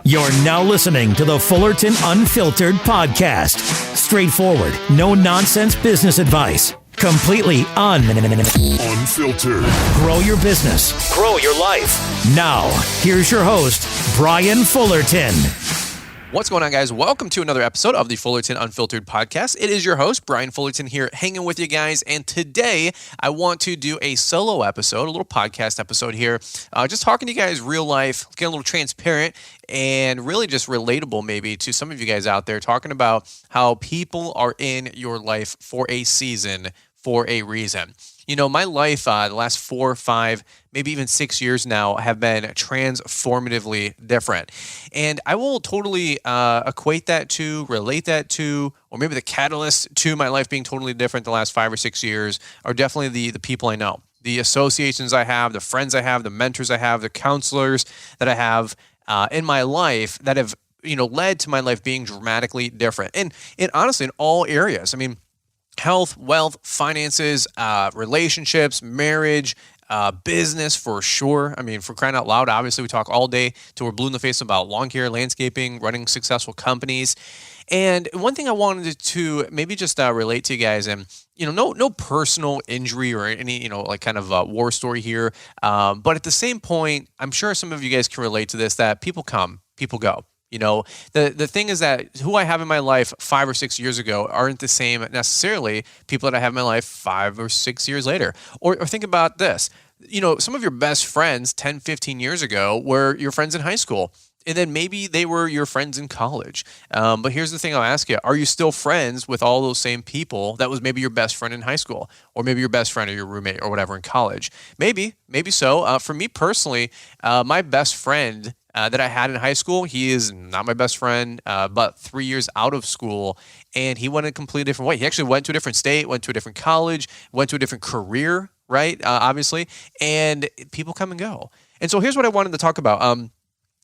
You're now listening to the Fullerton Unfiltered podcast. Straightforward, no nonsense business advice. Completely unfiltered. Grow your business. Grow your life. Now, here's your host, Brian Fullerton. What's going on, guys? Welcome to another episode of the Fullerton Unfiltered podcast. It is your host, Brian Fullerton, here hanging with you guys. And today, I want to do a solo episode, a little podcast episode here, just talking to you guys real life, getting a little transparent and really just relatable maybe to some of you guys out there, talking about how people are in your life for a season, for a reason. You know, my life, the last 4, 5, maybe even 6 years now have been transformatively different. And I will totally equate that to, relate that to, or maybe the catalyst to my life being totally different the last 5 or 6 years are definitely the people I know, the associations I have, the friends I have, the mentors I have, the counselors that I have in my life that have, led to my life being dramatically different. And honestly, in all areas. I mean, health, wealth, finances, relationships, marriage, business for sure. I mean, for crying out loud, obviously we talk all day till we're blue in the face about lawn care, landscaping, running successful companies. And one thing I wanted to maybe just relate to you guys, and no personal injury or any kind of war story here, but at the same point, I'm sure some of you guys can relate to this, that people come, people go. The thing is that who I have in my life 5 or 6 years ago aren't the same necessarily people that I have in my life 5 or 6 years later. Or think about this. Some of your best friends 10, 15 years ago were your friends in high school. And then maybe they were your friends in college. But here's the thing I'll ask you. Are you still friends with all those same people that was maybe your best friend in high school? Or maybe your best friend or your roommate or whatever in college? Maybe so. For me personally, my best friend that I had in high school, he is not my best friend, but 3 years out of school, and he went a completely different way. He actually went to a different state, went to a different college, went to a different career, right? Obviously, and people come and go. And so here's what I wanted to talk about.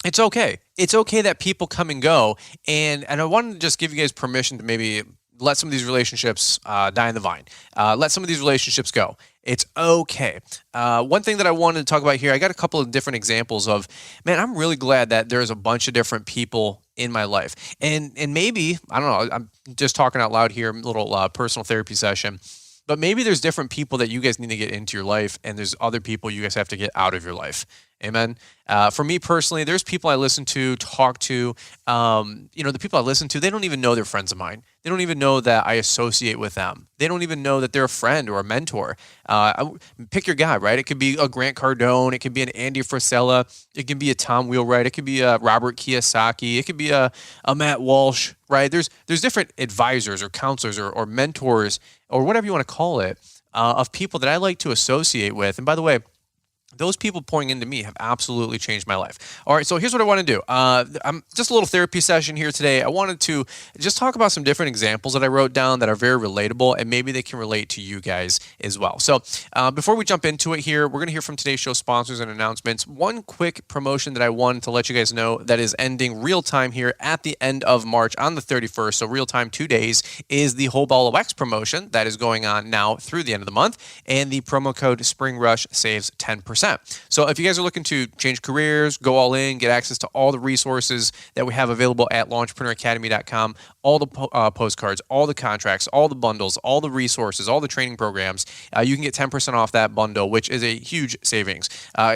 It's okay. It's okay that people come and go, and I wanted to just give you guys permission to maybe let some of these relationships die in the vine. Let some of these relationships go. It's okay. One thing that I wanted to talk about here, I got a couple of different examples of, man, I'm really glad that there's a bunch of different people in my life. And maybe, I don't know, I'm just talking out loud here, a little personal therapy session, but maybe there's different people that you guys need to get into your life, and there's other people you guys have to get out of your life. Amen. For me personally, there's people I listen to, talk to. The people I listen to, they don't even know they're friends of mine. They don't even know that I associate with them. They don't even know that they're a friend or a mentor. Pick your guy, right? It could be a Grant Cardone. It could be an Andy Frisella. It can be a Tom Wheelwright. It could be a Robert Kiyosaki. It could be a Matt Walsh, right? There's different advisors or counselors or mentors or whatever you want to call it of people that I like to associate with. And by the way, those people pouring into me have absolutely changed my life. All right, so here's what I want to do. I'm just a little therapy session here today. I wanted to just talk about some different examples that I wrote down that are very relatable, and maybe they can relate to you guys as well. So before we jump into it here, we're going to hear from today's show sponsors and announcements. One quick promotion that I wanted to let you guys know that is ending real time here at the end of March on the 31st, so real time 2 days, is the Whole Ball of Wax promotion that is going on now through the end of the month, and the promo code Spring Rush saves 10%. So if you guys are looking to change careers, go all in, get access to all the resources that we have available at launchpreneuracademy.com, all the postcards, all the contracts, all the bundles, all the resources, all the training programs, you can get 10% off that bundle, which is a huge savings.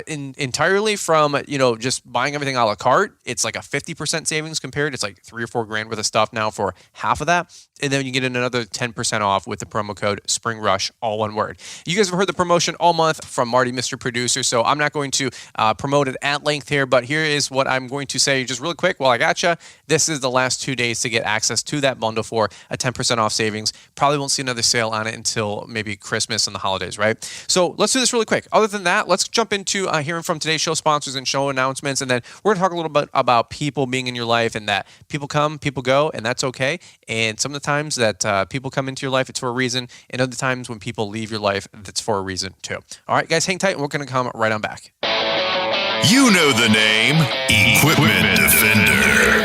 Entirely from, just buying everything a la carte, it's like a 50% savings compared. It's like $3 or $4 grand worth of stuff now for half of that. And then you get another 10% off with the promo code Spring Rush, all one word. You guys have heard the promotion all month from Marty, Mr. Producer, so I'm not going to promote it at length here, but here is what I'm going to say just really quick while I got you. This is the last 2 days to get access to that bundle for a 10% off savings. Probably won't see another sale on it until maybe Christmas and the holidays, right? So let's do this really quick. Other than that, let's jump into hearing from today's show sponsors and show announcements, and then we're going to talk a little bit about people being in your life and that people come, people go, and that's okay. And some of the times that people come into your life, it's for a reason, and other times when people leave your life, that's for a reason too. All right, guys, hang tight, and we're going to come right on back. You know the name, Equipment Defender.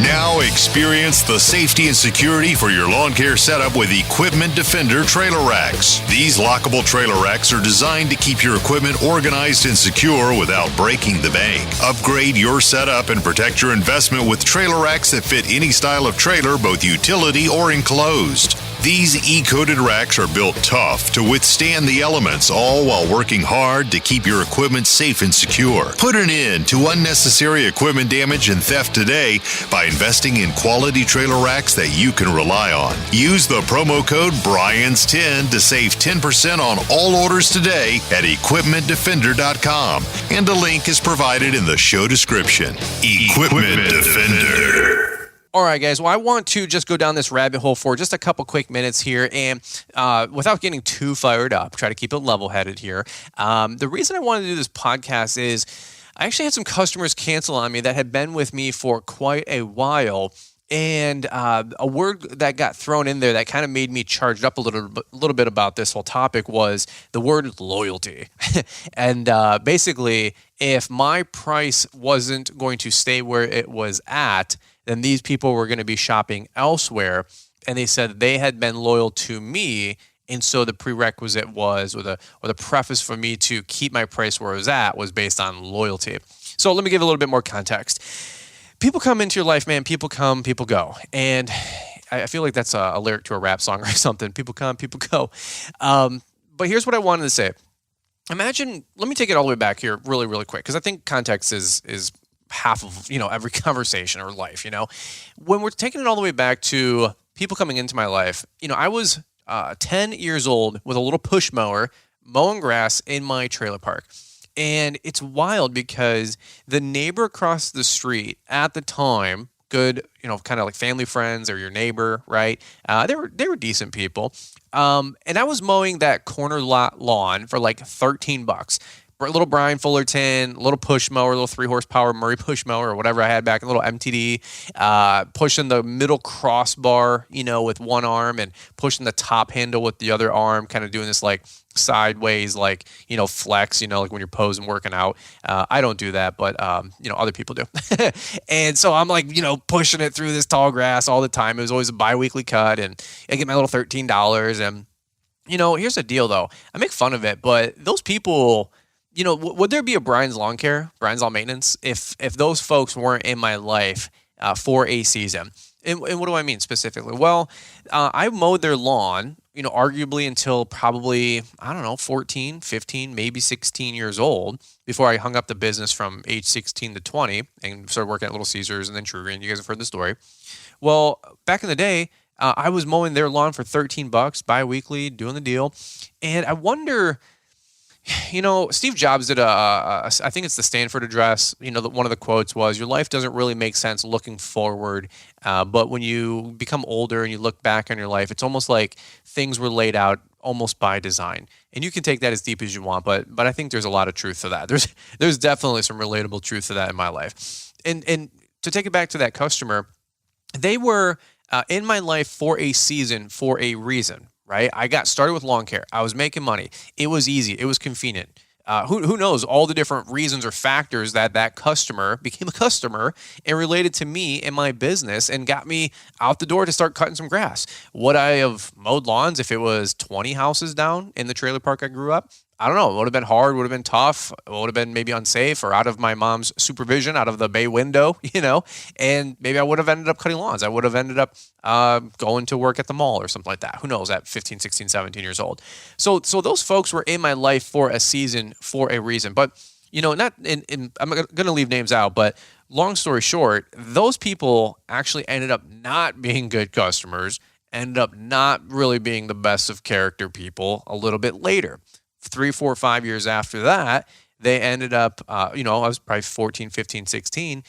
Now Now experience the safety and security for your lawn care setup with Equipment Defender trailer racks. These lockable trailer racks are designed to keep your equipment organized and secure without breaking the bank. Upgrade your setup and protect your investment with trailer racks that fit any style of trailer, both utility or enclosed. These E-coated racks are built tough to withstand the elements, all while working hard to keep your equipment safe and secure. Put an end to unnecessary equipment damage and theft today by investing in quality trailer racks that you can rely on. Use the promo code BRYANS10 to save 10% on all orders today at equipmentdefender.com. And a link is provided in the show description. Equipment Defender. All right, guys. Well, I want to just go down this rabbit hole for just a couple quick minutes here, and without getting too fired up, try to keep it level-headed here. The reason I wanted to do this podcast is I actually had some customers cancel on me that had been with me for quite a while, and a word that got thrown in there that kind of made me charged up a little bit about this whole topic was the word loyalty. And basically, if my price wasn't going to stay where it was at, then these people were going to be shopping elsewhere. And they said they had been loyal to me. And so the prerequisite was, or the preface for me to keep my price where it was at was based on loyalty. So let me give a little bit more context. People come into your life, man. People come, people go. And I feel like that's a lyric to a rap song or something. People come, people go. But here's what I wanted to say. Imagine, let me take it all the way back here really, really quick, because I think context is half of, every conversation or life, When we're taking it all the way back to people coming into my life, I was 10 years old with a little push mower mowing grass in my trailer park. And it's wild because the neighbor across the street at the time, good, kind of like family friends or your neighbor, right? They were decent people. And I was mowing that corner lot lawn for like $13. Little Brian Fullerton, little push mower, little 3-horsepower Murray push mower or whatever I had back, a little MTD, pushing the middle crossbar, with one arm and pushing the top handle with the other arm, kind of doing this like sideways, like, flex, like when you're posing working out. I don't do that, but, other people do. And so I'm like, pushing it through this tall grass all the time. It was always a bi-weekly cut, and I get my little $13. And, here's the deal though. I make fun of it, but those people, would there be a Brian's Lawn Care, Brian's Lawn Maintenance, if those folks weren't in my life for a season? And what do I mean specifically? Well, I mowed their lawn, arguably until probably, 14, 15, maybe 16 years old before I hung up the business from age 16 to 20 and started working at Little Caesars and then True Green. You guys have heard the story. Well, back in the day, I was mowing their lawn for $13 bi-weekly, doing the deal. And I wonder, Steve Jobs did I think it's the Stanford address. One of the quotes was, your life doesn't really make sense looking forward. But when you become older and you look back on your life, it's almost like things were laid out almost by design. And you can take that as deep as you want, but I think there's a lot of truth to that. There's definitely some relatable truth to that in my life. And to take it back to that customer, they were in my life for a season, for a reason. Right? I got started with lawn care. I was making money. It was easy. It was convenient. Who knows all the different reasons or factors that customer became a customer and related to me and my business and got me out the door to start cutting some grass. Would I have mowed lawns if it was 20 houses down in the trailer park I grew up? I don't know. It would have been hard, would have been tough, it would have been maybe unsafe or out of my mom's supervision, out of the bay window, and maybe I would have ended up cutting lawns. I would have ended up going to work at the mall or something like that. Who knows, at 15, 16, 17 years old. So those folks were in my life for a season, for a reason. But, not I'm going to leave names out, but long story short, those people actually ended up not being good customers, ended up not really being the best of character people a little bit later. 3, 4, 5 years after that, they ended up, I was probably 14, 15, 16.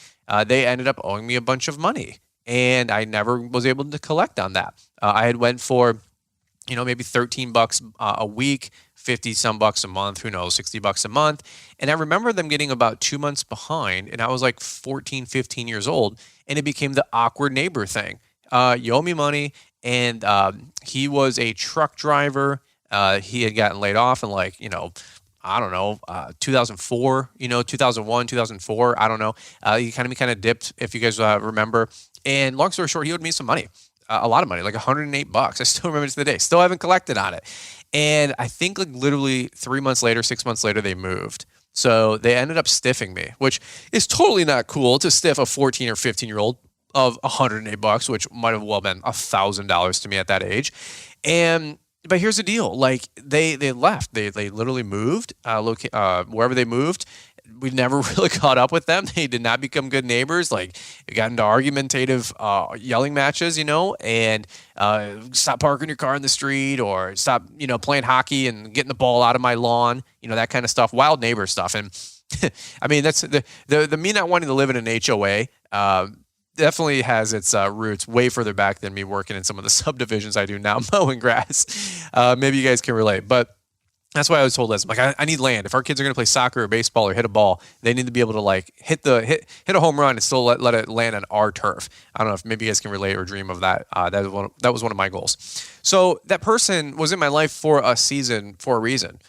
They ended up owing me a bunch of money, and I never was able to collect on that. I had went for, maybe $13 a week, 50 some bucks a month, who knows, $60 a month. And I remember them getting about 2 months behind, and I was like 14, 15 years old, and it became the awkward neighbor thing. You owe me money, and he was a truck driver. He had gotten laid off in 2004, 2001, 2004. I don't know. He kind of dipped, if you guys remember. And long story short, he owed me some money, a lot of money, like $108. I still remember it to the day. Still haven't collected on it. And I think like literally 3 months later, 6 months later, they moved. So they ended up stiffing me, which is totally not cool to stiff a 14 or 15-year-old of $108, which might have well been $1,000 to me at that age. But here's the deal. Like they left. They literally moved wherever they moved. We never really caught up with them. They did not become good neighbors. Like it got into argumentative yelling matches, and stop parking your car in the street or stop, playing hockey and getting the ball out of my lawn, that kind of stuff, wild neighbor stuff. And I mean, that's the me not wanting to live in an HOA definitely has its roots way further back than me working in some of the subdivisions I do now, mowing grass. Maybe you guys can relate, but that's why I was told this. I'm like, I need land. If our kids are going to play soccer or baseball or hit a ball, they need to be able to like hit a home run and still let it land on our turf. I don't know if maybe you guys can relate or dream of that. That was one of my goals. So that person was in my life for a season for a reason.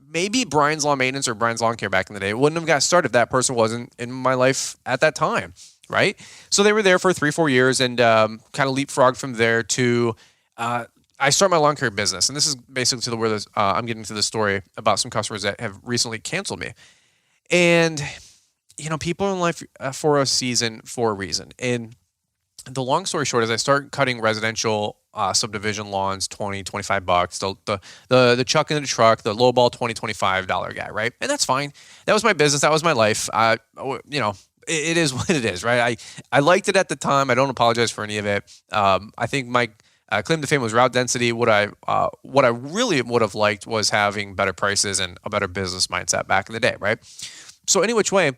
Maybe Brian's Lawn Maintenance or Brian's Lawn Care back in the day wouldn't have got started if that person wasn't in my life at that time, right? So they were there for 3-4 years and kind of leapfrogged from there to I start my lawn care business, and this is basically to where I'm getting to the story about some customers that have recently canceled me. And, people in life for a season for a reason. And the long story short is I start cutting residential subdivision lawns, $20-$25. The chuck in the truck, the lowball $20-$25 guy, right? And that's fine. That was my business. That was my life. It is what it is, right? I liked it at the time. I don't apologize for any of it. I think my claim to fame was route density. What I really would have liked was having better prices and a better business mindset back in the day, right? So any which way,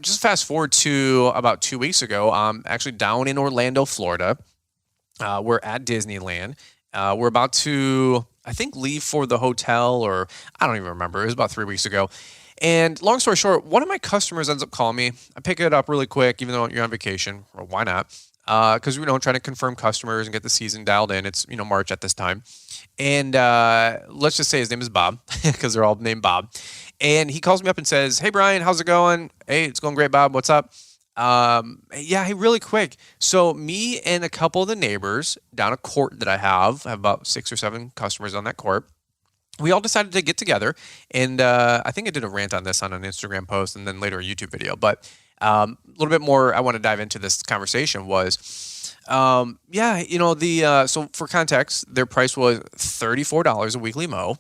just fast forward to about 2 weeks ago, I'm actually down in Orlando, Florida. We're at Disneyland. We're about to, I think, leave for the hotel, or I don't even remember. It was about 3 weeks ago. And long story short, one of my customers ends up calling me. I pick it up really quick, even though you're on vacation, or why not? Because trying to confirm customers and get the season dialed in. It's March at this time, and let's just say his name is Bob because they're all named Bob. And he calls me up and says, "Hey Brian, how's it going? Hey, it's going great, Bob. What's up? Hey, really quick. So me and a couple of the neighbors down a court that I have about 6 or 7 customers on that court. We all decided to get together, and I think I did a rant on this on an Instagram post and then later a YouTube video, but." A little bit more I want to dive into this conversation was, so for context, their price was $34 a weekly mow.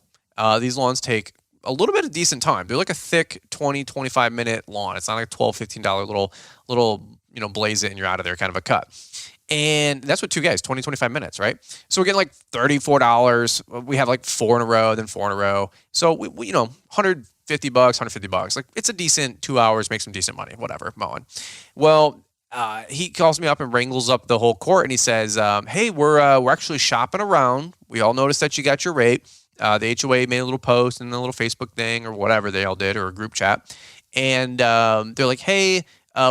These lawns take a little bit of decent time. They're like a thick 20-25 minute lawn. It's not like a $12-$15 little, blaze it and you're out of there kind of a cut. And that's what 2 guys, 20-25 minutes, right? So we're getting like $34. We have like 4 in a row, then 4 in a row. So we $150, $150. Like it's a decent 2 hours, make some decent money, whatever, mowing. Well, he calls me up and wrangles up the whole court and he says, hey, we're actually shopping around. We all noticed that you got your rate. The HOA made a little post and a little Facebook thing or whatever they all did, or a group chat. And they're like, hey,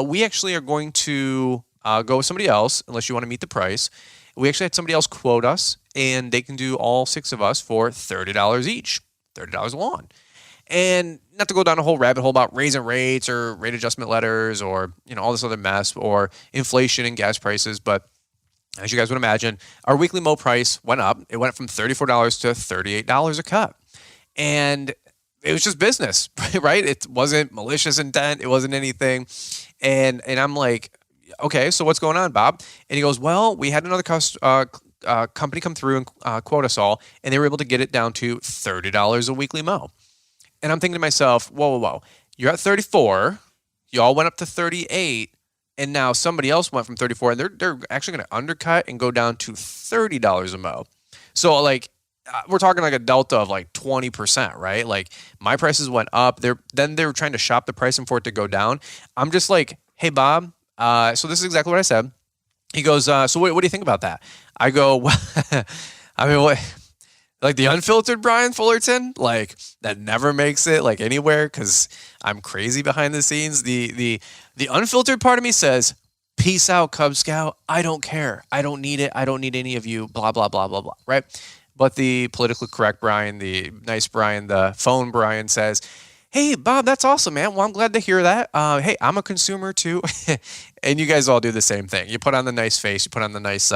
we actually are going to go with somebody else unless you want to meet the price. We actually had somebody else quote us, and they can do all 6 of us for $30 each, $30 a lawn. And not to go down a whole rabbit hole about raising rates or rate adjustment letters or all this other mess or inflation and gas prices, but as you guys would imagine, our weekly mow price went up. It went from $34 to $38 a cut. And it was just business, right? It wasn't malicious intent. It wasn't anything. And I'm like, okay, so what's going on, Bob? And he goes, well, we had another company come through and quote us all, and they were able to get it down to $30 a weekly mow. And I'm thinking to myself, whoa. You're at 34. You all went up to 38. And now somebody else went from 34, and they're actually going to undercut and go down to $30 a mow. So like we're talking like a delta of like 20%, right? Like my prices went up. They were trying to shop the pricing for it to go down. I'm just like, hey Bob. So this is exactly what I said. He goes, so what do you think about that? I go, what? Like the unfiltered Brian Fullerton, like that never makes it like anywhere because I'm crazy behind the scenes. The unfiltered part of me says, peace out, Cub Scout. I don't care. I don't need it. I don't need any of you, blah, blah, blah, blah, blah, right? But the politically correct Brian, the nice Brian, the phone Brian says, hey, Bob, that's awesome, man. Well, I'm glad to hear that. Hey, I'm a consumer too. And you guys all do the same thing. You put on the nice face, you put on the nice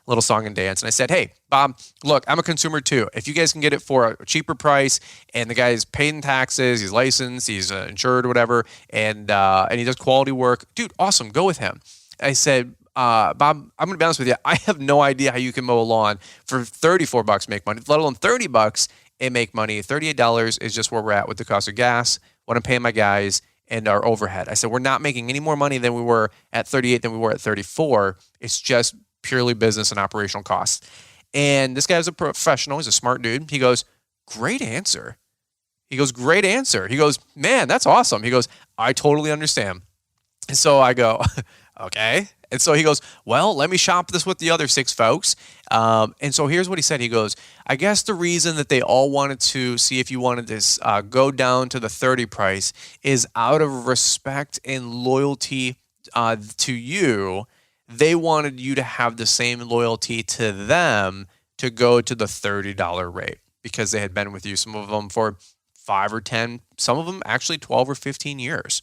little song and dance. And I said, hey, Bob, look, I'm a consumer too. If you guys can get it for a cheaper price and the guy's paid in taxes, he's licensed, he's insured, whatever, and he does quality work, dude, awesome, go with him. I said, Bob, I'm going to be honest with you. I have no idea how you can mow a lawn for $34 make money, let alone $30 and make money. $38 is just where we're at with the cost of gas, what I'm paying my guys, and our overhead. I said, we're not making any more money than we were at 38 than we were at 34. It's just purely business and operational costs. And this guy's a professional. He's a smart dude. He goes, great answer. He goes, great answer. He goes, man, that's awesome. He goes, I totally understand. And so I go, okay. And so he goes, well, let me shop this with the other 6 folks. And so here's what he said. He goes, I guess the reason that they all wanted to see if you wanted to go down to the 30 price is out of respect and loyalty to you. They wanted you to have the same loyalty to them to go to the $30 rate because they had been with you, some of them for 5 or 10, some of them actually 12 or 15 years.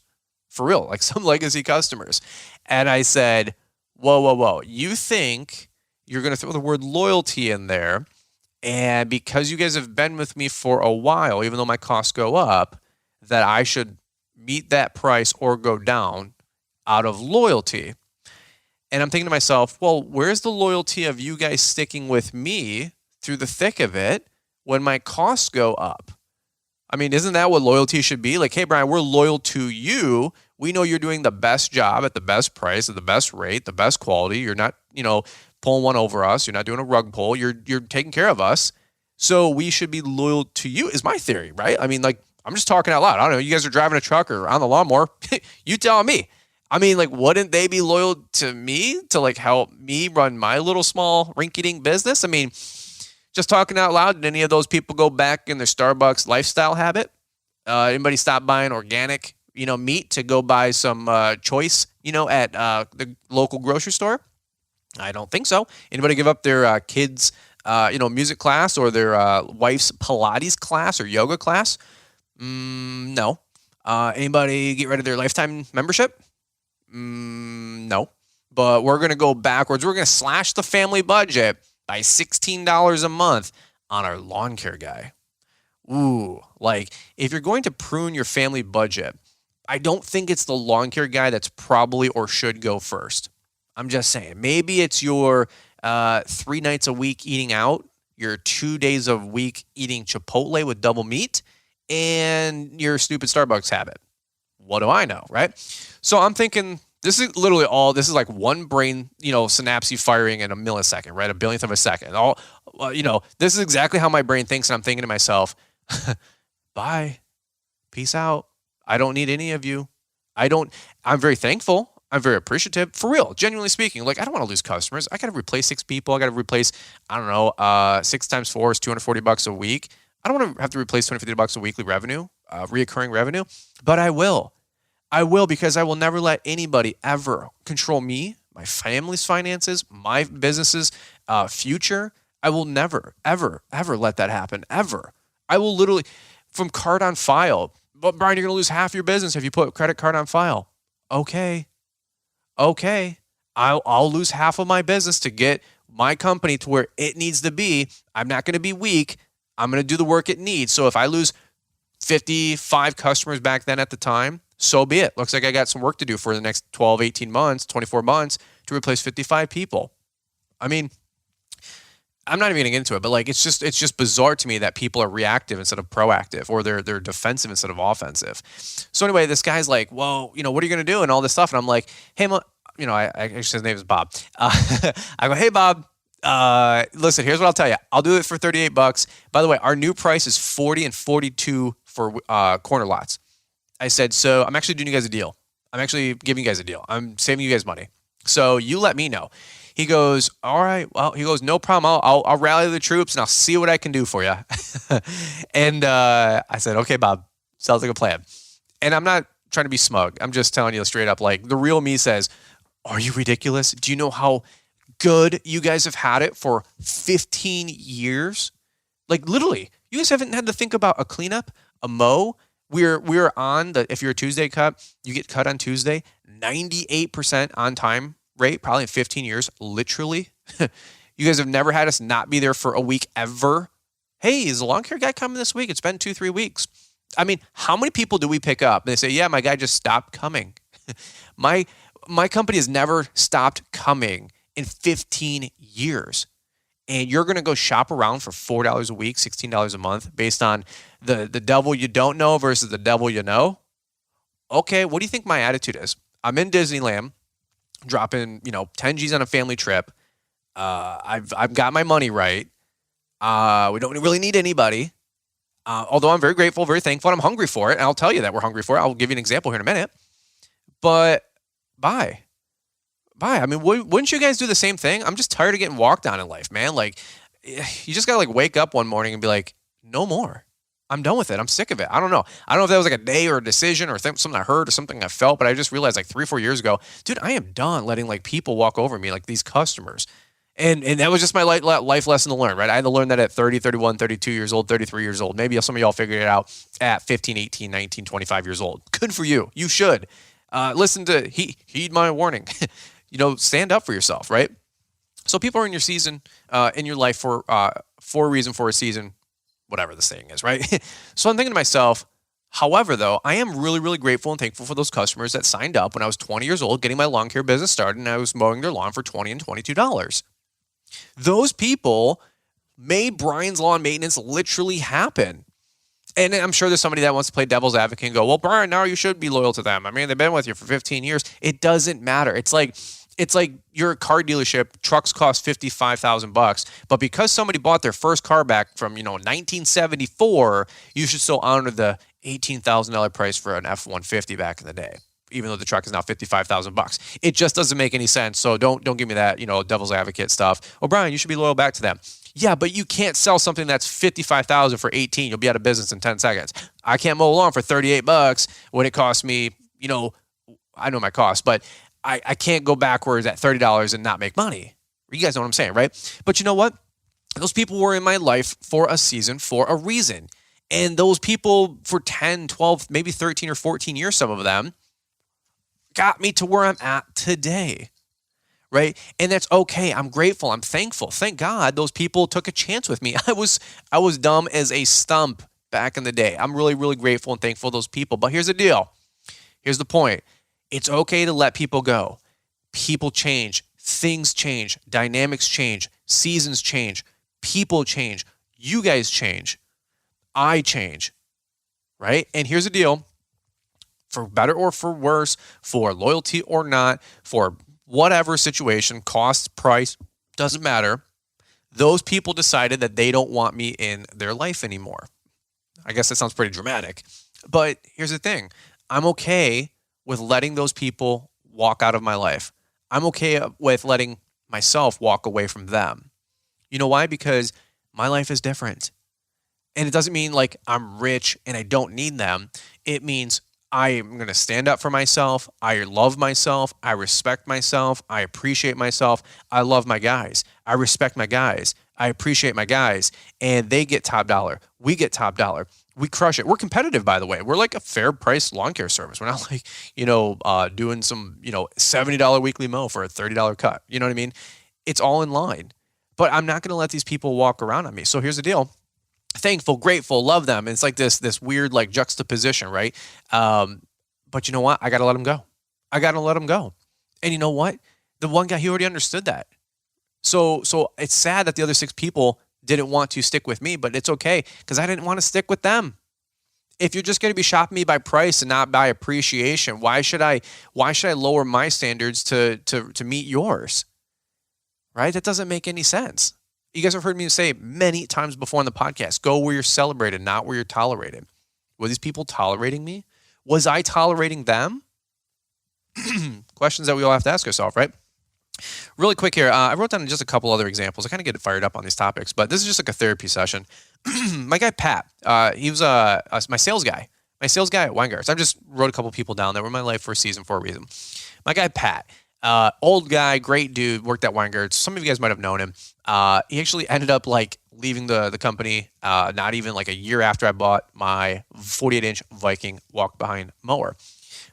For real, like some legacy customers. And I said, whoa. You think you're going to throw the word loyalty in there, and because you guys have been with me for a while, even though my costs go up, that I should meet that price or go down out of loyalty. And I'm thinking to myself, well, where's the loyalty of you guys sticking with me through the thick of it when my costs go up? I mean, isn't that what loyalty should be? Like, hey, Brian, we're loyal to you. We know you're doing the best job at the best price, at the best rate, the best quality. You're not, pulling one over us. You're not doing a rug pull. You're taking care of us. So we should be loyal to you is my theory, right? I mean, like, I'm just talking out loud. I don't know. You guys are driving a truck or on the lawnmower. You tell me. I mean, like, wouldn't they be loyal to me to, like, help me run my little small rinky-dink business? I mean, just talking out loud, did any of those people go back in their Starbucks lifestyle habit? Anybody stop buying organic, meat to go buy some choice, at the local grocery store? I don't think so. Anybody give up their kids, music class or their wife's Pilates class or yoga class? No. Anybody get rid of their lifetime membership? No. But we're going to go backwards. We're going to slash the family budget by $16 a month on our lawn care guy. Ooh, like if you're going to prune your family budget, I don't think it's the lawn care guy that's probably or should go first. I'm just saying, maybe it's your 3 nights a week eating out, your 2 days a week eating Chipotle with double meat, and your stupid Starbucks habit. What do I know, right? So I'm thinking, this is like one brain, synapse firing in a millisecond, right? A billionth of a second. This is exactly how my brain thinks. And I'm thinking to myself, bye, peace out. I don't need any of you. I'm very thankful. I'm very appreciative, for real, genuinely speaking. Like, I don't want to lose customers. I got to replace 6 people. I got to replace, 6 times 4 is $240 a week. I don't want to have to replace $250 a weekly revenue, reoccurring revenue, but I will. I will, because I will never let anybody ever control me, my family's finances, my business's future. I will never, ever, ever let that happen, ever. I will literally, from card on file, but Brian, you're going to lose half your business if you put credit card on file. Okay. I'll lose half of my business to get my company to where it needs to be. I'm not going to be weak. I'm going to do the work it needs. So if I lose 55 customers back then at the time, so be it. Looks like I got some work to do for the next 12, 18 months, 24 months to replace 55 people. I mean, I'm not even getting into it, but like it's just bizarre to me that people are reactive instead of proactive, or they're defensive instead of offensive. So anyway, this guy's like, well, what are you going to do and all this stuff? And I'm like, hey, I actually, his name is Bob. I go, hey, Bob, listen, here's what I'll tell you. I'll do it for $38. By the way, our new price is $40 and $42 for corner lots. I said, so I'm actually doing you guys a deal. I'm actually giving you guys a deal. I'm saving you guys money. So you let me know. He goes, all right. Well, he goes, no problem. I'll rally the troops and I'll see what I can do for you. And I said, okay, Bob, sounds like a plan. And I'm not trying to be smug. I'm just telling you straight up, like the real me says, are you ridiculous? Do you know how good you guys have had it for 15 years? Like literally, you guys haven't had to think about a cleanup, a mow, We're on the, if you're a Tuesday cut, you get cut on Tuesday, 98% on time rate, probably in 15 years, literally. You guys have never had us not be there for a week ever. Hey, is the lawn care guy coming this week? It's been 2-3 weeks. I mean, how many people do we pick up? And they say, yeah, my guy just stopped coming. My company has never stopped coming in 15 years. And you're going to go shop around for $4 a week, $16 a month based on the devil you don't know versus the devil you know. Okay, what do you think my attitude is? I'm in Disneyland, dropping, 10 G's on a family trip. I've got my money right. We don't really need anybody. Although I'm very grateful, very thankful, and I'm hungry for it. And I'll tell you that we're hungry for it. I'll give you an example here in a minute. But bye. I mean, wouldn't you guys do the same thing? I'm just tired of getting walked on in life, man. Like, you just got to wake up one morning and be like, no more. I'm done with it. I'm sick of it. I don't know. I don't know if that was like a day or a decision or something I heard or something I felt, but I just realized like 3-4 years ago, dude, I am done letting like people walk over me, like these customers. And that was just my life lesson to learn, right? I had to learn that at 30, 31, 32 years old, 33 years old. Maybe some of y'all figured it out at 15, 18, 19, 25 years old. Good for you. You should. Listen to, heed my warning. Stand up for yourself, right? So people are in your season, in your life for a reason, for a season, whatever the saying is, right? So I'm thinking to myself, however, though, I am really, really grateful and thankful for those customers that signed up when I was 20 years old, getting my lawn care business started, and I was mowing their lawn for $20 and $22. Those people made Brian's lawn maintenance literally happen. And I'm sure there's somebody that wants to play devil's advocate and go, well, Brian, now you should be loyal to them. I mean, they've been with you for 15 years. It doesn't matter. It's like your car dealership, trucks cost $55,000, but because somebody bought their first car back from, 1974, you should still honor the $18,000 price for an F-150 back in the day, even though the truck is now $55,000. It just doesn't make any sense. So don't give me that, devil's advocate stuff. Oh, Brian, you should be loyal back to them. Yeah, but you can't sell something that's $55,000 for $18. You'll be out of business in 10 seconds. I can't mow a lawn for $38 when it costs me, I know my cost, but I can't go backwards at $30 and not make money. You guys know what I'm saying, right? But you know what? Those people were in my life for a season, for a reason. And those people for 10, 12, maybe 13 or 14 years, some of them, got me to where I'm at today, right? And that's okay. I'm grateful. I'm thankful. Thank God those people took a chance with me. I was dumb as a stump back in the day. I'm really, really grateful and thankful to those people. But here's the deal. Here's the point. It's okay to let people go. People change. Things change. Dynamics change. Seasons change. People change. You guys change. I change, right? And here's the deal. For better or for worse, for loyalty or not, for whatever situation, cost, price, doesn't matter. Those people decided that they don't want me in their life anymore. I guess that sounds pretty dramatic. But here's the thing. I'm okay with letting those people walk out of my life. I'm okay with letting myself walk away from them. You know why? Because my life is different. And it doesn't mean like I'm rich and I don't need them. It means I am going to stand up for myself. I love myself. I respect myself. I appreciate myself. I love my guys. I respect my guys. I appreciate my guys. And they get top dollar. We get top dollar. We crush it. We're competitive, by the way. We're like a fair price lawn care service. We're not like, doing some, $70 weekly mow for a $30 cut. You know what I mean? It's all in line. But I'm not going to let these people walk around on me. So here's the deal. Thankful, grateful, love them. And it's like this weird like juxtaposition, right? But you know what? I got to let them go. I got to let them go. And you know what? The one guy, he already understood that. So it's sad that the other 6 people didn't want to stick with me, but it's okay because I didn't want to stick with them. If you're just going to be shopping me by price and not by appreciation, why should I lower my standards to meet yours? Right? That doesn't make any sense. You guys have heard me say many times before on the podcast, go where you're celebrated, not where you're tolerated. Were these people tolerating me? Was I tolerating them? Questions that we all have to ask ourselves, right? Really quick here, I wrote down just a couple other examples. I kind of get fired up on these topics, but this is just like a therapy session. My guy, Pat, he was my sales guy at Weingart's. I just wrote a couple people down that were in my life for a season for a reason. My guy, Pat, Old guy, great dude, worked at Weingarts. Some of you guys might have known him. He actually ended up like leaving the company not even like a year after I bought my 48-inch Viking walk-behind mower.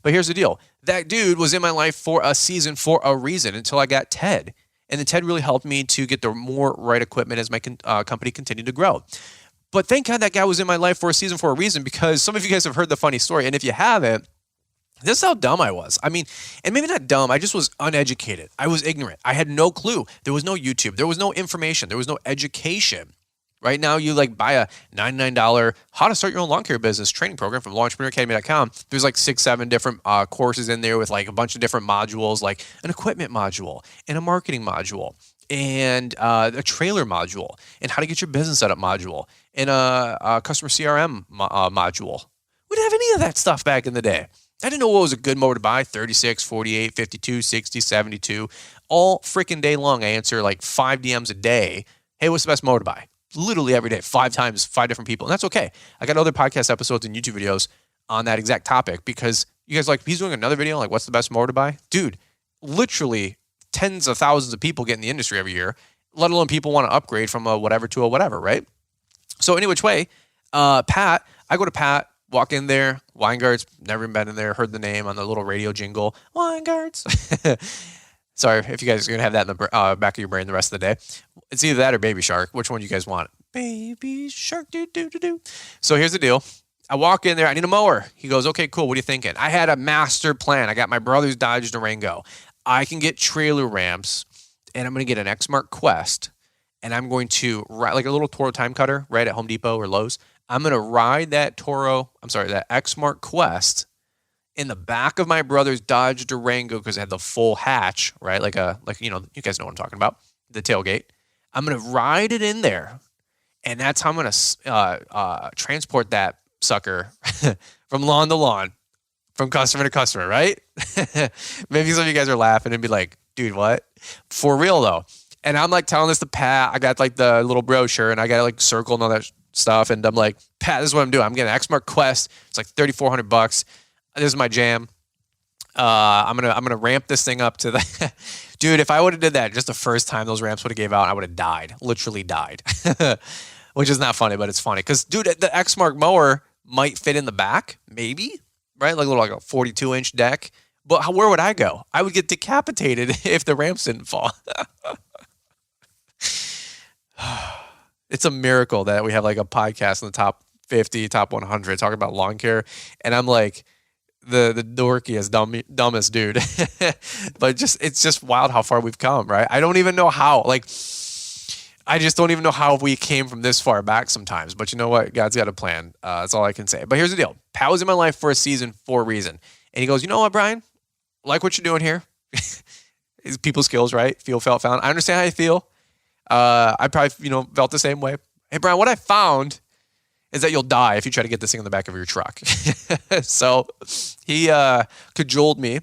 But here's the deal. That dude was in my life for a season for a reason until I got Ted. And then Ted really helped me to get the more right equipment as my company continued to grow. But thank God that guy was in my life for a season for a reason, because some of you guys have heard the funny story. And if you haven't, this is how dumb I was. I mean, and maybe not dumb. I just was uneducated. I was ignorant. I had no clue. There was no YouTube. There was no information. There was no education. Right now, you like buy a $99 how to start your own lawn care business training program from lawnpreneuracademy.com. There's like 6-7 different courses in there with like a bunch of different modules, like an equipment module and a marketing module and a trailer module and how to get your business set up module and a customer CRM module. We didn't have any of that stuff back in the day. I didn't know what was a good mower to buy, 36, 48, 52, 60, 72. All freaking day long, I answer like 5 DMs a day. Hey, what's the best mower to buy? Literally every day, 5 times, 5 different people. And that's okay. I got other podcast episodes and YouTube videos on that exact topic because you guys like, he's doing another video, like what's the best mower to buy? Dude, literally tens of thousands of people get in the industry every year, let alone people want to upgrade from a whatever to a whatever, right? So any which way, Pat, I go to Pat, walk in there, Weingarts, never even been in there, heard the name on the little radio jingle, Weingarts. Sorry, if you guys are going to have that in the back of your brain the rest of the day. It's either that or Baby Shark. Which one do you guys want? Baby Shark, do. So here's the deal. I walk in there. I need a mower. He goes, okay, cool. What are you thinking? I had a master plan. I got my brother's Dodge Durango. I can get trailer ramps, and I'm going to get an Exmark Quest, and I'm going to ride like a little Toro time cutter right at Home Depot or Lowe's. I'm going to ride that that Exmark Quest in the back of my brother's Dodge Durango because it had the full hatch, right? Like you guys know what I'm talking about, the tailgate. I'm going to ride it in there, and that's how I'm going to transport that sucker from lawn to lawn, from customer to customer, right? Maybe some of you guys are laughing and be like, dude, what? For real, though. And I'm like telling this to Pat. I got like the little brochure, and I got like circle and all that stuff, and I'm like, Pat, this is what I'm doing. I'm getting an Exmark Quest. It's like $3,400. This is my jam. I'm gonna ramp this thing up to the dude. If I would have did that just the first time those ramps would have gave out, I would have died, literally died, which is not funny, but it's funny because dude, the Exmark mower might fit in the back, maybe, right? Like a 42-inch deck. But where would I go? I would get decapitated if the ramps didn't fall. It's a miracle that we have like a podcast in the top 50, top 100 talking about lawn care, and I'm like the dorkiest, dumbest dude. But it's just wild how far we've come, right? I don't even know how. Like, I just don't even know how we came from this far back sometimes. But you know what? God's got a plan. That's all I can say. But here's the deal. Pat was in my life for a season for a reason. And he goes, you know what, Brian? Like what you're doing here. It's people skills, right? Feel, felt, found. I understand how you feel. I probably, felt the same way. Hey, Brian, what I found is that you'll die if you try to get this thing in the back of your truck. So he cajoled me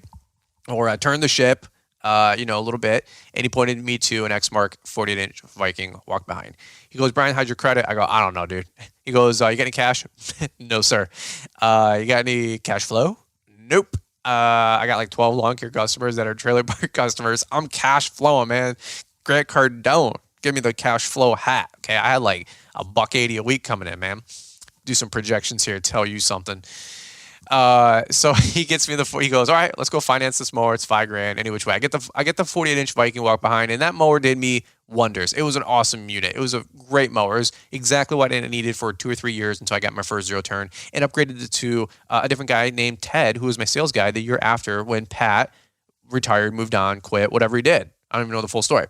or turned the ship, a little bit, and he pointed me to an Exmark 48-inch Viking walk behind. He goes, Brian, how's your credit? I go, I don't know, dude. He goes, you got any cash? No, sir. You got any cash flow? Nope. I got like 12 lawn care customers that are trailer park customers. I'm cash flowing, man. Credit card don't. Give me the cash flow hat. Okay. I had like $180 a week coming in, man. Do some projections here, tell you something. So he gets me he goes, all right, let's go finance this mower. It's $5,000. Any which way. I get the 48-inch Viking walk behind, and that mower did me wonders. It was an awesome unit. It was a great mower. It was exactly what I needed for 2 or 3 years until I got my first zero turn and upgraded it to a different guy named Ted, who was my sales guy the year after when Pat retired, moved on, quit, whatever he did. I don't even know the full story.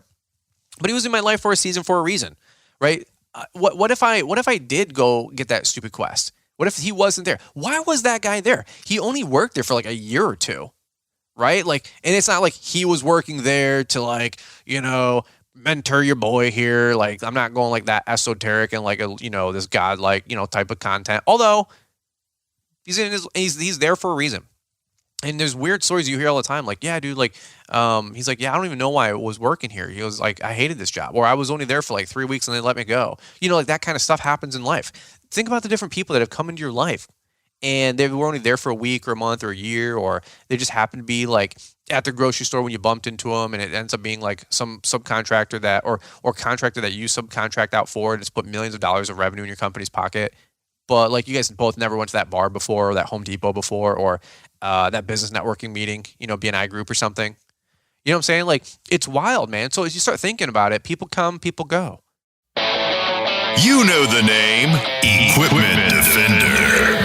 But he was in my life for a season for a reason, right? What if I did go get that stupid Quest? What if he wasn't there? Why was that guy there? He only worked there for like a year or two, right? Like, and it's not like he was working there to like, mentor your boy here. Like, I'm not going like that esoteric and like this god like type of content. Although he's there for a reason. And there's weird stories you hear all the time. Like, yeah, dude, like, he's like, yeah, I don't even know why I was working here. He was like, I hated this job. Or I was only there for like 3 weeks and they let me go. Like that kind of stuff happens in life. Think about the different people that have come into your life and they were only there for a week or a month or a year, or they just happened to be like at the grocery store when you bumped into them, and it ends up being like some subcontractor that or contractor that you subcontract out for, and it's put millions of dollars of revenue in your company's pocket. But like you guys both never went to that bar before, or that Home Depot before, or that business networking meeting, BNI group or something. You know what I'm saying? Like, it's wild, man. So as you start thinking about it, people come, people go. You know the name Equipment Defender.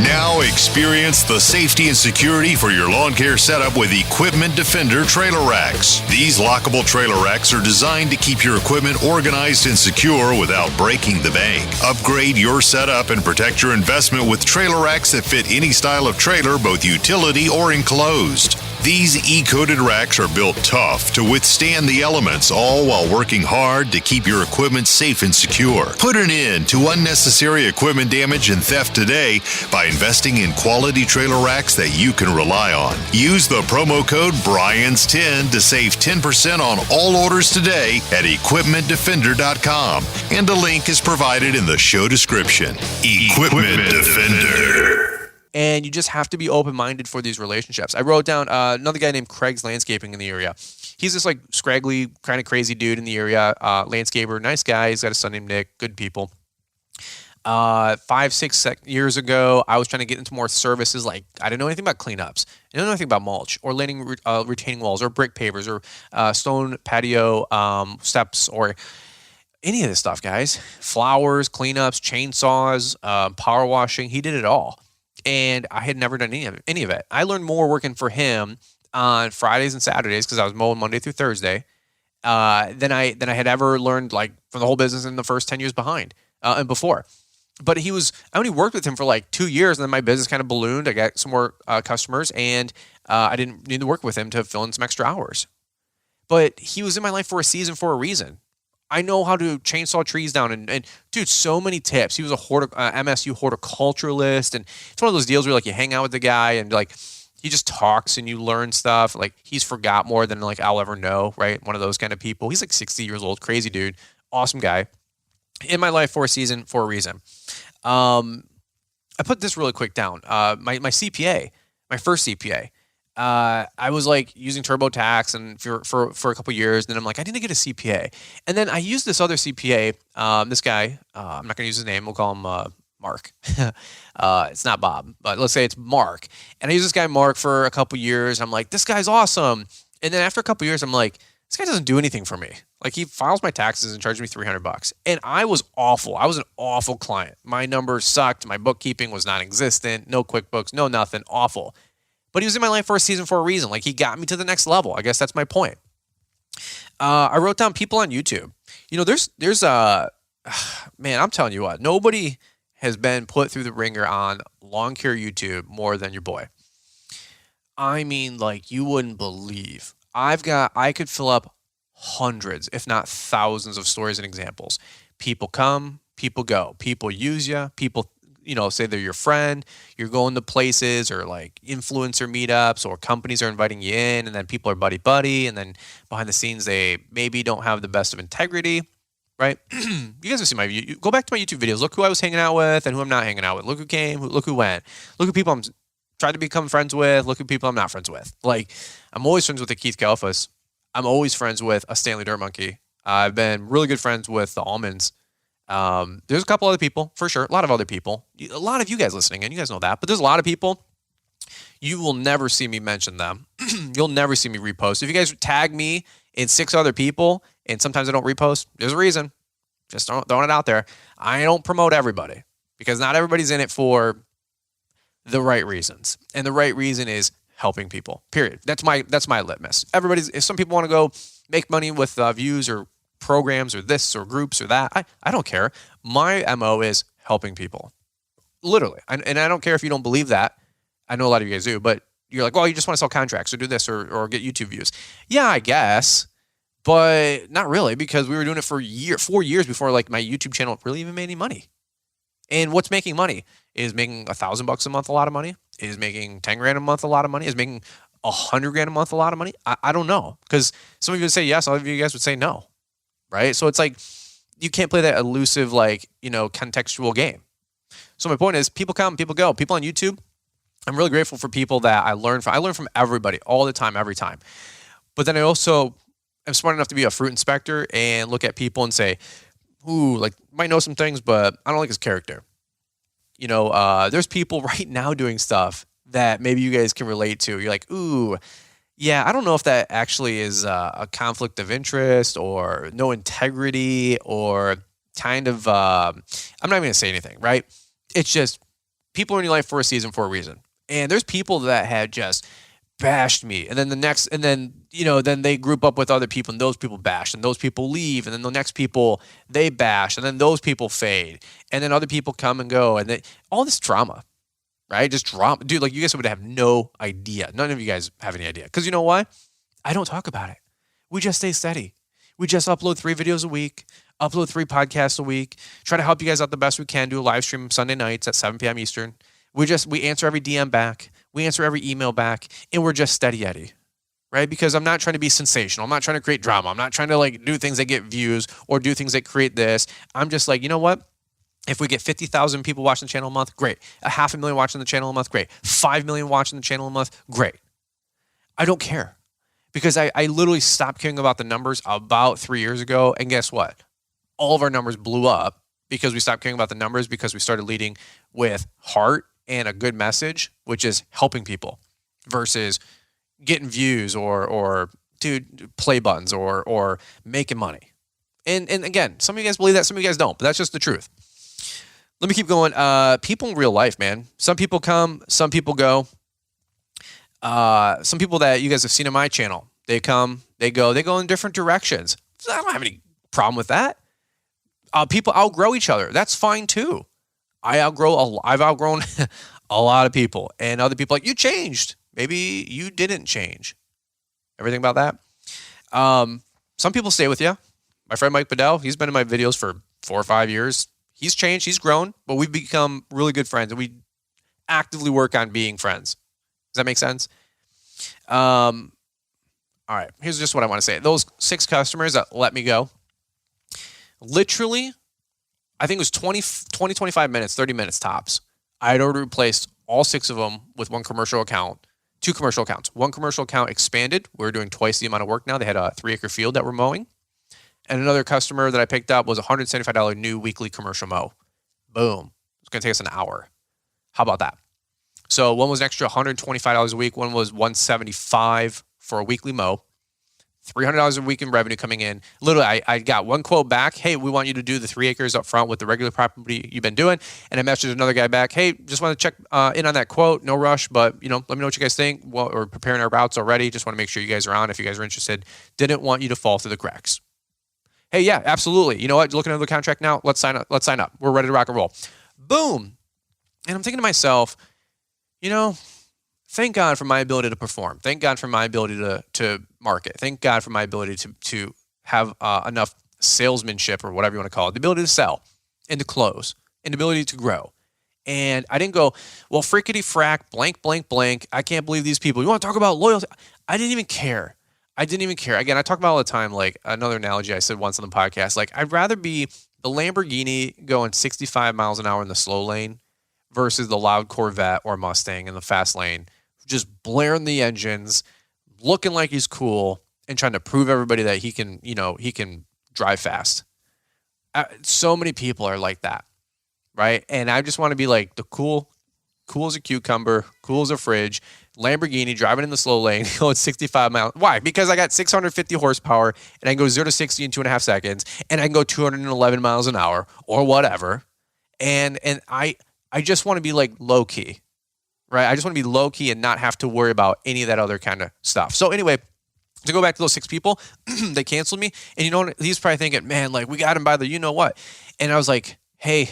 Now experience the safety and security for your lawn care setup with Equipment Defender trailer racks. These lockable trailer racks are designed to keep your equipment organized and secure without breaking the bank. Upgrade your setup and protect your investment with trailer racks that fit any style of trailer, both utility or enclosed. These E-coated racks are built tough to withstand the elements, all while working hard to keep your equipment safe and secure. Put an end to unnecessary equipment damage and theft today by investing in quality trailer racks that you can rely on. Use the promo code BRYANS10 to save 10% on all orders today at equipmentdefender.com, and a link is provided in the show description. Equipment Defender. And you just have to be open-minded for these relationships. I wrote down another guy named Craig's Landscaping in the area. He's this like scraggly, kind of crazy dude in the area, landscaper, nice guy. He's got a son named Nick, good people. 5-6 years ago, I was trying to get into more services. Like, I didn't know anything about cleanups. I didn't know anything about mulch or laying retaining walls or brick pavers or stone patio steps or any of this stuff, guys. Flowers, cleanups, chainsaws, power washing. He did it all. And I had never done any of it. I learned more working for him on Fridays and Saturdays because I was mowing Monday through Thursday than I had ever learned like from the whole business in the first 10 years behind and before. But I only worked with him for like 2 years, and then my business kind of ballooned. I got some more customers, and I didn't need to work with him to fill in some extra hours. But he was in my life for a season for a reason. I know how to chainsaw trees down, and dude, so many tips. He was a MSU horticulturalist, and it's one of those deals where like you hang out with the guy and like he just talks and you learn stuff. Like he's forgot more than like I'll ever know, right? One of those kind of people. He's like 60 years old, crazy dude, awesome guy. In my life for a season for a reason. I put this really quick down. My CPA, my first CPA. I was like using TurboTax and for a couple of years. Then I'm like, I need to get a CPA. And then I used this other CPA, this guy, I'm not going to use his name. We'll call him Mark. It's not Bob, but let's say it's Mark. And I used this guy, Mark, for a couple of years. I'm like, this guy's awesome. And then after a couple of years, I'm like, this guy doesn't do anything for me. Like he files my taxes and charges me $300. And I was awful. I was an awful client. My numbers sucked. My bookkeeping was non-existent. No QuickBooks, no nothing. Awful. But he was in my life for a season for a reason. Like he got me to the next level. I guess that's my point. I wrote down people on YouTube. There's man, I'm telling you what, nobody has been put through the ringer on lawn care YouTube more than your boy. I mean, like you wouldn't believe. I could fill up hundreds, if not thousands of stories and examples. People come, people go. People use you. People say they're your friend, you're going to places or like influencer meetups or companies are inviting you in, and then people are buddy, and then behind the scenes, they maybe don't have the best of integrity, right? You guys have seen go back to my YouTube videos. Look who I was hanging out with and who I'm not hanging out with. Look who came, look who went. Look who people I'm trying to become friends with. Look who people I'm not friends with. Like, I'm always friends with the Keith Kalfas. I'm always friends with a Stanley Dirt Monkey. I've been really good friends with the Almonds. There's a couple other people, for sure. A lot of other people. A lot of you guys listening, and you guys know that. But there's a lot of people. You will never see me mention them. You'll never see me repost. If you guys tag me in 6 other people, and sometimes I don't repost, there's a reason. Just throwing it out there. I don't promote everybody because not everybody's in it for the right reasons. And the right reason is helping people, period. That's my litmus. If some people want to go make money with views or programs or this or groups or that, I don't care. My MO is helping people. Literally. And I don't care if you don't believe that. I know a lot of you guys do, but you're like, well, you just want to sell contracts or do this or get YouTube views. Yeah, I guess, but not really, because we were doing it for 4 years before like my YouTube channel really even made any money. And what's making money is making $1,000 a month a lot of money. Is making $10,000 a month a lot of money. Is making $100,000 a month a lot of money. I don't know, because some of you would say yes, other of you guys would say no, right? So it's like you can't play that elusive, like, contextual game. So my point is, people come, people go. People on YouTube, I'm really grateful for people that I learn from. I learn from everybody all the time, every time. But then I also am smart enough to be a fruit inspector and look at people and say, ooh, like, might know some things, but I don't like his character. You know, there's people right now doing stuff that maybe you guys can relate to. You're like, ooh, yeah, I don't know if that actually is a conflict of interest or no integrity or kind of, I'm not even going to say anything, right? It's just people are in your life for a season, for a reason. And there's people that had just bashed me. And then then they group up with other people and those people bash and those people leave. And then the next people, they bash and then those people fade. And then other people come and go and all this drama. Right? Just drama. Dude, like you guys would have no idea. None of you guys have any idea. Because you know why? I don't talk about it. We just stay steady. We just upload 3 videos a week, upload 3 podcasts a week, try to help you guys out the best we can, do a live stream Sunday nights at 7 p.m. Eastern. We answer every DM back. We answer every email back. And we're just steady Eddie. Right? Because I'm not trying to be sensational. I'm not trying to create drama. I'm not trying to like do things that get views or do things that create this. I'm just like, you know what? If we get 50,000 people watching the channel a month, great. 500,000 watching the channel a month, great. 5 million watching the channel a month, great. I don't care because I literally stopped caring about the numbers about 3 years ago. And guess what? All of our numbers blew up because we stopped caring about the numbers because we started leading with heart and a good message, which is helping people versus getting views or play buttons or making money. And again, some of you guys believe that, some of you guys don't, but that's just the truth. Let me keep going. People in real life, man. Some people come, some people go. Some people that you guys have seen on my channel, they come, they go in different directions. So I don't have any problem with that. People outgrow each other. That's fine too. I've outgrown a lot of people, and other people like, you changed. Maybe you didn't change. Everything about that. Some people stay with you. My friend Mike Bedell, he's been in my videos for 4 or 5 years. He's changed, he's grown, but we've become really good friends and we actively work on being friends. Does that make sense? All right, here's just what I want to say. Those 6 customers that let me go, literally, I think it was 20, 25 minutes, 30 minutes tops. I had already replaced all 6 of them with 1 commercial account, 2 commercial accounts. 1 commercial account expanded. We're doing twice the amount of work now. They had a 3-acre field that we're mowing. And another customer that I picked up was a $175 new weekly commercial mow. Boom. It's going to take us an hour. How about that? So one was an extra $125 a week. One was $175 for a weekly mow. $300 a week in revenue coming in. Literally, I got 1 quote back. Hey, we want you to do the 3 acres up front with the regular property you've been doing. And I messaged another guy back. Hey, just want to check in on that quote. No rush, but let me know what you guys think. Well, we're preparing our routes already. Just want to make sure you guys are on if you guys are interested. Didn't want you to fall through the cracks. Hey, yeah, absolutely. You know what? Looking at the contract now. Let's sign up. We're ready to rock and roll. Boom. And I'm thinking to myself, thank God for my ability to perform. Thank God for my ability to market. Thank God for my ability to have enough salesmanship or whatever you want to call it, the ability to sell and to close and the ability to grow. And I didn't go, well, frickety frack, blank, blank, blank. I can't believe these people. You want to talk about loyalty? I didn't even care. Again, I talk about all the time, like another analogy I said once on the podcast, like I'd rather be the Lamborghini going 65 miles an hour in the slow lane versus the loud Corvette or Mustang in the fast lane, just blaring the engines, looking like he's cool and trying to prove everybody that he can drive fast. So many people are like that, right? And I just want to be like the cool as a cucumber, cool as a fridge, Lamborghini driving in the slow lane, going 65 miles. Why? Because I got 650 horsepower and I can go 0 to 60 in 2.5 seconds and I can go 211 miles an hour or whatever. And I just want to be like low key, right? I just want to be low key and not have to worry about any of that other kind of stuff. So anyway, to go back to those 6 people, they canceled me. And you know what? He's probably thinking, man, like we got him by the you know what. And I was like, hey,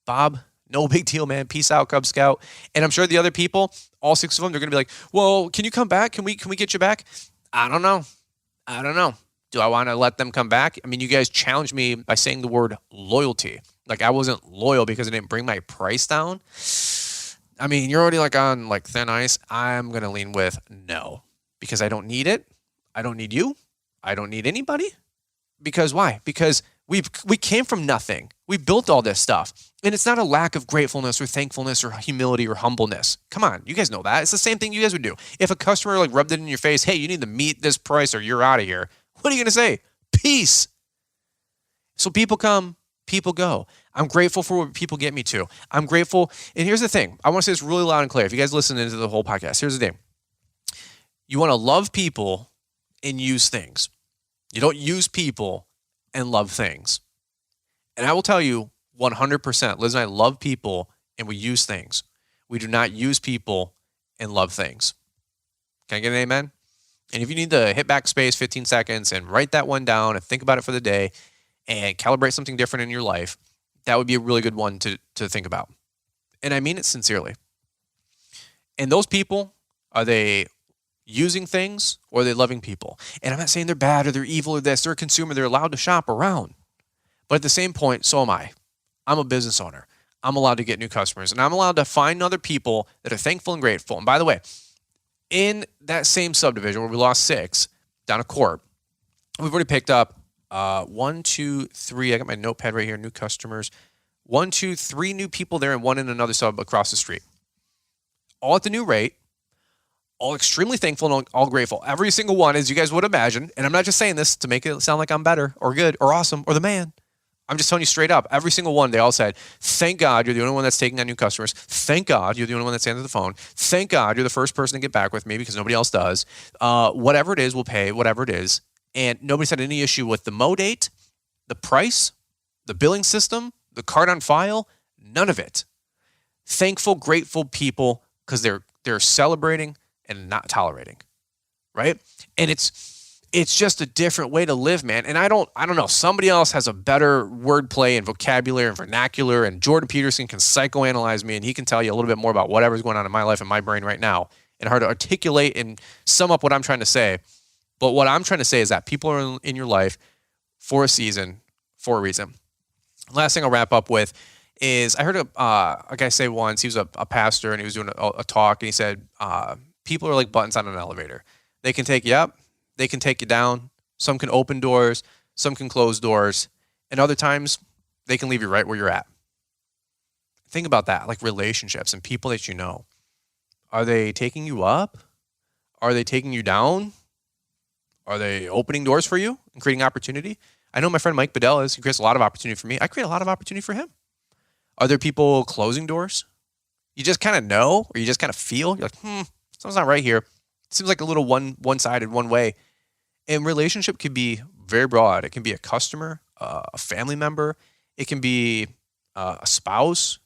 Bob, no big deal, man. Peace out, Cub Scout. And I'm sure the other people, all 6 of them, they're going to be like, well, can you come back? Can we get you back? I don't know. Do I want to let them come back? I mean, you guys challenged me by saying the word loyalty. Like I wasn't loyal because I didn't bring my price down. I mean, you're already like on like thin ice. I'm going to lean with no because I don't need it. I don't need you. I don't need anybody. Because why? Because we came from nothing. We built all this stuff. And it's not a lack of gratefulness or thankfulness or humility or humbleness. Come on, you guys know that. It's the same thing you guys would do. If a customer like rubbed it in your face, hey, you need to meet this price or you're out of here. What are you going to say? Peace. So people come, people go. I'm grateful for what people get me to. I'm grateful. And here's the thing. I want to say this really loud and clear. If you guys listen into the whole podcast, here's the thing. You want to love people and use things. You don't use people and love things. And I will tell you 100%, Liz and I love people and we use things. We do not use people and love things. Can I get an amen? And if you need to hit backspace 15 seconds and write that one down and think about it for the day and calibrate something different in your life, that would be a really good one to think about. And I mean it sincerely. And those people, are they using things or are they loving people? And I'm not saying they're bad or they're evil or this. They're a consumer. They're allowed to shop around. But at the same point, so am I. I'm a business owner. I'm allowed to get new customers. And I'm allowed to find other people that are thankful and grateful. And by the way, in that same subdivision where we lost 6 down a court, we've already picked up 1, 2, 3. I got my notepad right here. New customers. 1, 2, 3 new people there and 1 in another sub across the street. All at the new rate. All extremely thankful and all grateful. Every single one, as you guys would imagine. And I'm not just saying this to make it sound like I'm better or good or awesome or the man. I'm just telling you straight up. Every single one, they all said, thank God you're the only one that's taking on new customers. Thank God you're the only one that's answering the phone. Thank God you're the first person to get back with me because nobody else does. Whatever it is, we'll pay, whatever it is. And nobody said any issue with the mo date, the price, the billing system, the card on file, none of it. Thankful, grateful people because they're celebrating and not tolerating, right? And it's just a different way to live, man. And I don't know. Somebody else has a better wordplay and vocabulary and vernacular, and Jordan Peterson can psychoanalyze me, and he can tell you a little bit more about whatever's going on in my life and my brain right now, and hard to articulate and sum up what I'm trying to say. But what I'm trying to say is that people are in your life for a season, for a reason. Last thing I'll wrap up with is I heard a guy say once, he was a pastor, and he was doing a talk, and he said, people are like buttons on an elevator. They can take you up. They can take you down. Some can open doors. Some can close doors. And other times, they can leave you right where you're at. Think about that, like relationships and people that you know. Are they taking you up? Are they taking you down? Are they opening doors for you and creating opportunity? I know my friend Mike Bedell is. He creates a lot of opportunity for me. I create a lot of opportunity for him. Are there people closing doors? You just kind of know, or you just kind of feel. You're like, something's not right here. It seems like a little one-sided, one way. And relationship can be very broad. It can be a customer, a family member. It can be a spouse.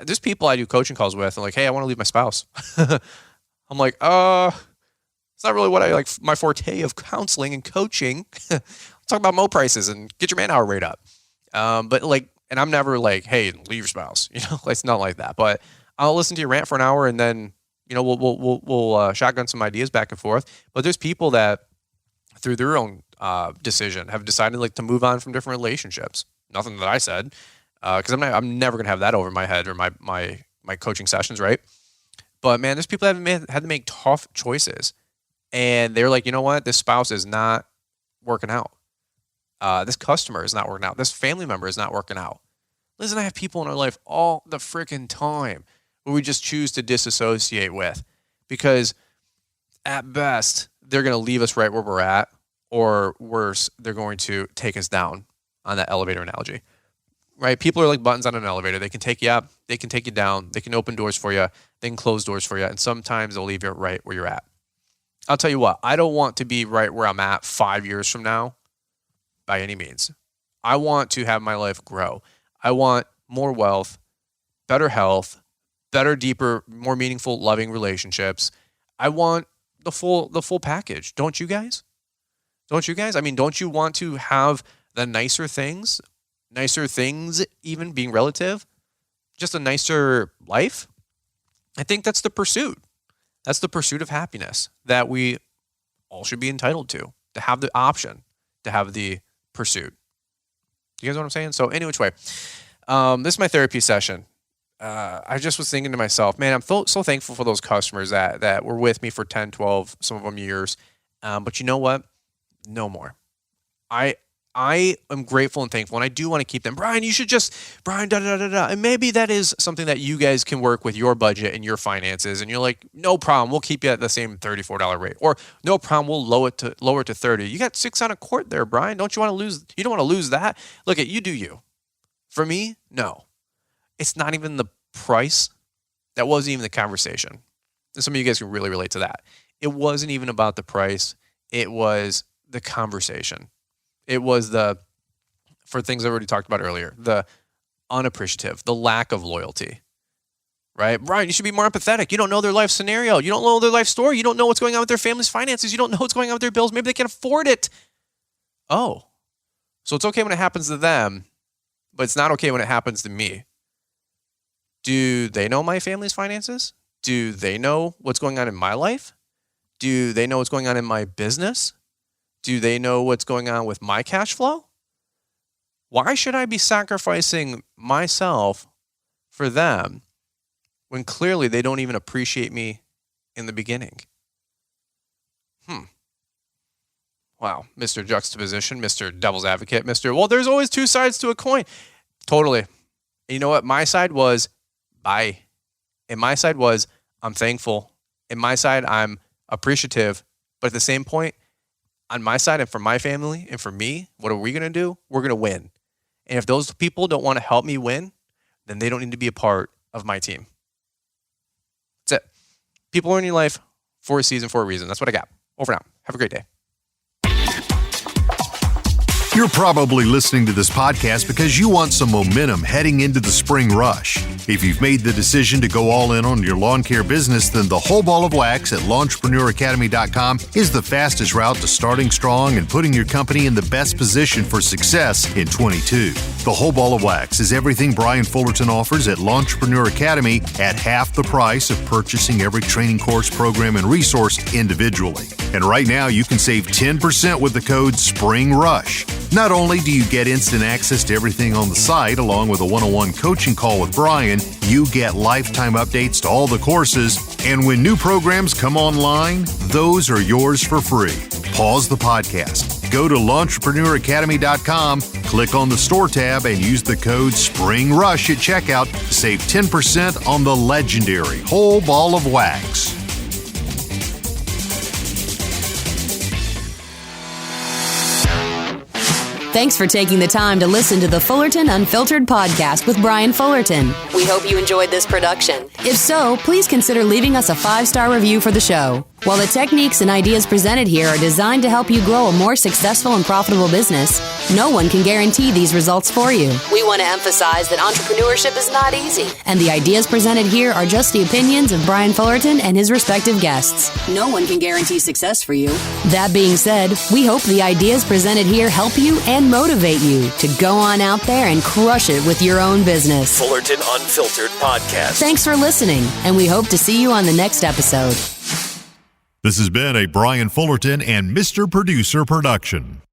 There's people I do coaching calls with. I'm like, hey, I want to leave my spouse. I'm like, it's not really what I like. My forte of counseling and coaching. Talk about mo prices and get your man hour rate up. But like, and I'm never like, hey, leave your spouse. It's not like that. But I'll listen to your rant for an hour and then we'll shotgun some ideas back and forth. But there's people that, through their own decision, have decided like to move on from different relationships. Nothing that I said, because I'm never gonna have that over my head or my coaching sessions, right? But man, there's people that have had to make tough choices, and they're like, you know what, this spouse is not working out. This customer is not working out. This family member is not working out. Liz and I have people in our life all the freaking time who we just choose to disassociate with, because at best, they're going to leave us right where we're at, or worse, they're going to take us down on that elevator analogy, right? People are like buttons on an elevator. They can take you up, they can take you down, they can open doors for you, they can close doors for you, and sometimes they'll leave you right where you're at. I'll tell you what, I don't want to be right where I'm at 5 years from now by any means. I want to have my life grow. I want more wealth, better health, better, deeper, more meaningful, loving relationships. I want the full package. Don't you guys? Don't you guys? I mean, don't you want to have the nicer things even being relative, just a nicer life? I think that's the pursuit. That's the pursuit of happiness that we all should be entitled to have the option, to have the pursuit. You guys know what I'm saying? So any which way, this is my therapy session. I just was thinking to myself, man, I'm so thankful for those customers that were with me for 10, 12, some of them years. But you know what? No more. I I am grateful and thankful, and I do want to keep them. Brian, you should just, Brian, da-da-da-da-da. And maybe that is something that you guys can work with your budget and your finances. And you're like, no problem, we'll keep you at the same $34 rate. Or no problem, we'll lower it to 30. You got 6 on a court there, Brian. Don't you want to lose? You don't want to lose that. Look at you, do you? For me, no. It's not even the price. That wasn't even the conversation. And some of you guys can really relate to that. It wasn't even about the price. It was the conversation. It was for things I already talked about earlier, the unappreciative, the lack of loyalty, right? Brian, you should be more empathetic. You don't know their life scenario. You don't know their life story. You don't know what's going on with their family's finances. You don't know what's going on with their bills. Maybe they can afford it. Oh, so it's okay when it happens to them, but it's not okay when it happens to me. Do they know my family's finances? Do they know what's going on in my life? Do they know what's going on in my business? Do they know what's going on with my cash flow? Why should I be sacrificing myself for them when clearly they don't even appreciate me in the beginning? Wow, Mr. Juxtaposition, Mr. Devil's Advocate, well, there's always 2 sides to a coin. Totally. And you know what? My side was, bye. And my side was, I'm thankful. And my side, I'm appreciative. But at the same point, on my side and for my family and for me, what are we going to do? We're going to win. And if those people don't want to help me win, then they don't need to be a part of my team. That's it. People are in your life for a season, for a reason. That's what I got. Over now. Have a great day. You're probably listening to this podcast because you want some momentum heading into the spring rush. If you've made the decision to go all in on your lawn care business, then the whole ball of wax at LawnpreneurAcademy.com is the fastest route to starting strong and putting your company in the best position for success in 22. The whole ball of wax is everything Brian Fullerton offers at Lawntrepreneur Academy at half the price of purchasing every training course, program, and resource individually. And right now, you can save 10% with the code SPRINGRUSH. Not only do you get instant access to everything on the site, along with a one-on-one coaching call with Brian, you get lifetime updates to all the courses, and when new programs come online, those are yours for free. Pause the podcast. Go to LawnpreneurAcademy.com, click on the store tab, and use the code SPRINGRUSH at checkout to save 10% on the legendary whole ball of wax. Thanks for taking the time to listen to the Fullerton Unfiltered podcast with Brian Fullerton. We hope you enjoyed this production. If so, please consider leaving us a 5-star review for the show. While the techniques and ideas presented here are designed to help you grow a more successful and profitable business, no one can guarantee these results for you. We want to emphasize that entrepreneurship is not easy, and the ideas presented here are just the opinions of Brian Fullerton and his respective guests. No one can guarantee success for you. That being said, we hope the ideas presented here help you and motivate you to go on out there and crush it with your own business. Fullerton Unfiltered Podcast. Thanks for listening, and we hope to see you on the next episode. This has been a Brian Fullerton and Mr. Producer production.